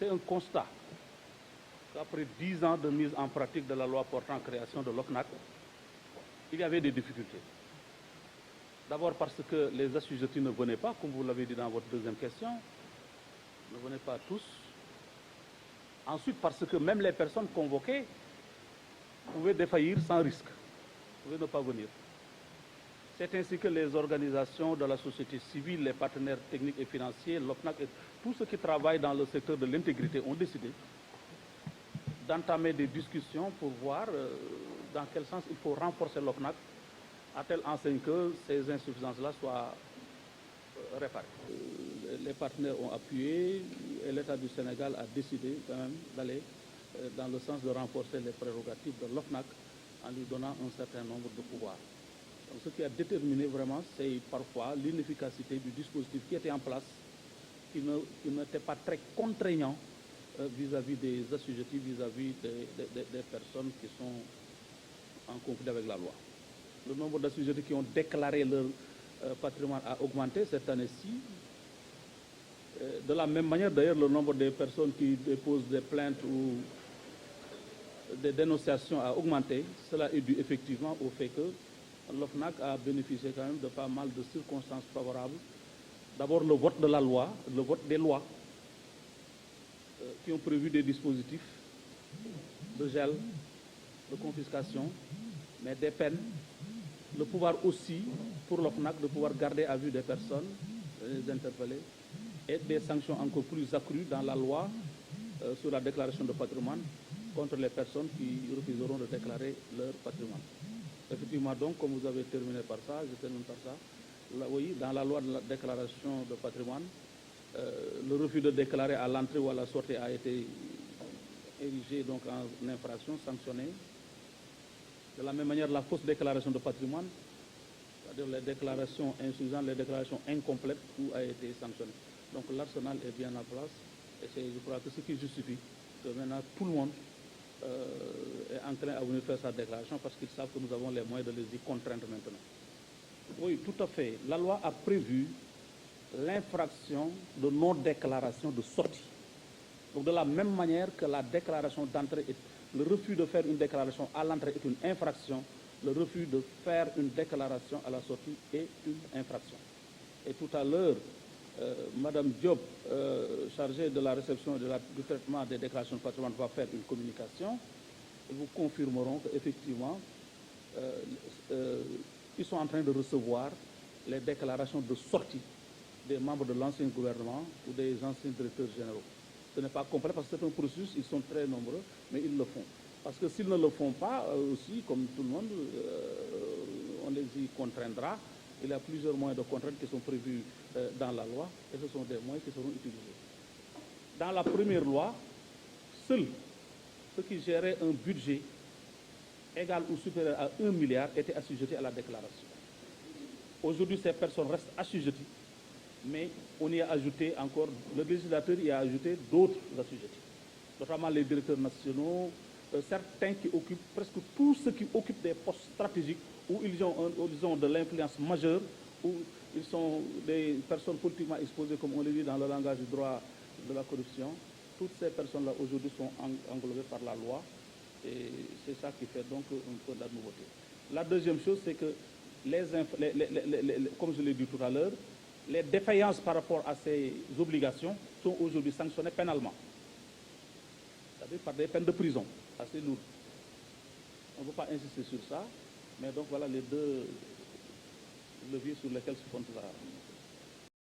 c'est un constat qu'après 10 ans de mise en pratique de la loi portant création de l'OFNAC, il y avait des difficultés. D'abord parce que les assujettis ne venaient pas, comme vous l'avez dit dans votre deuxième question, ne venaient pas tous. Ensuite, parce que même les personnes convoquées pouvaient défaillir sans risque, pouvaient ne pas venir. C'est ainsi que les organisations de la société civile, les partenaires techniques et financiers, l'OFNAC et tous ceux qui travaillent dans le secteur de l'intégrité ont décidé d'entamer des discussions pour voir dans quel sens il faut renforcer l'OFNAC à telle enseigne que ces insuffisances-là soient réparées. Les partenaires ont appuyé et l'État du Sénégal a décidé quand même d'aller dans le sens de renforcer les prérogatives de l'OFNAC en lui donnant un certain nombre de pouvoirs. Donc, ce qui a déterminé vraiment, c'est parfois l'inefficacité du dispositif qui était en place, qui n'était pas très contraignant vis-à-vis des assujettis, vis-à-vis des personnes qui sont en conflit avec la loi. Le nombre d'assujettis qui ont déclaré leur patrimoine a augmenté cette année-ci. De la même manière, d'ailleurs, le nombre de personnes qui déposent des plaintes ou des dénonciations a augmenté. Cela est dû effectivement au fait que l'OFNAC a bénéficié quand même de pas mal de circonstances favorables. D'abord, le vote de la loi, le vote des lois qui ont prévu des dispositifs de gel, de confiscation, mais des peines, le pouvoir aussi pour l'OFNAC de pouvoir garder à vue des personnes, les interpeller, et des sanctions encore plus accrues dans la loi sur la déclaration de patrimoine contre les personnes qui refuseront de déclarer leur patrimoine. Effectivement, donc, comme vous avez terminé par ça, je termine par ça, là, oui, dans la loi de la déclaration de patrimoine, le refus de déclarer à l'entrée ou à la sortie a été érigé donc en infraction, sanctionné. De la même manière, la fausse déclaration de patrimoine, c'est-à-dire les déclarations insuffisantes, les déclarations incomplètes, tout a été sanctionné. Donc l'arsenal est bien en place et c'est, je crois, que ce qui justifie que maintenant tout le monde est enclin à venir faire sa déclaration parce qu'ils savent que nous avons les moyens de les y contraindre maintenant. Oui, tout à fait. La loi a prévu l'infraction de non-déclaration de sortie. Donc de la même manière que la déclaration d'entrée, le refus de faire une déclaration à l'entrée est une infraction, le refus de faire une déclaration à la sortie est une infraction. Et tout à l'heure, Madame Diop, chargée de la réception et du traitement des déclarations de patrimoine, va faire une communication. Ils vous confirmeront qu'effectivement, ils sont en train de recevoir les déclarations de sortie des membres de l'ancien gouvernement ou des anciens directeurs généraux. Ce n'est pas complet parce que c'est un processus, ils sont très nombreux, mais ils le font. Parce que s'ils ne le font pas, aussi, comme tout le monde, on les y contraindra. Il y a plusieurs moyens de contrainte qui sont prévus dans la loi et ce sont des moyens qui seront utilisés. Dans la première loi, seuls ceux qui géraient un budget égal ou supérieur à 1 milliard étaient assujettis à la déclaration. Aujourd'hui, ces personnes restent assujetties, mais on y a ajouté encore, le législateur y a ajouté d'autres assujettis, notamment les directeurs nationaux, certains qui occupent, presque tous ceux qui occupent des postes stratégiques où ils ont de l'influence majeure, où ils sont des personnes politiquement exposées, comme on le dit dans le langage du droit de la corruption. Toutes ces personnes-là aujourd'hui sont englobées par la loi et c'est ça qui fait donc un peu la nouveauté. La deuxième chose, c'est que, comme je l'ai dit tout à l'heure, les défaillances par rapport à ces obligations sont aujourd'hui sanctionnées pénalement, c'est-à-dire par des peines de prison assez lourdes. On ne peut pas insister sur ça, mais donc voilà les deux leviers sur lesquels se fonde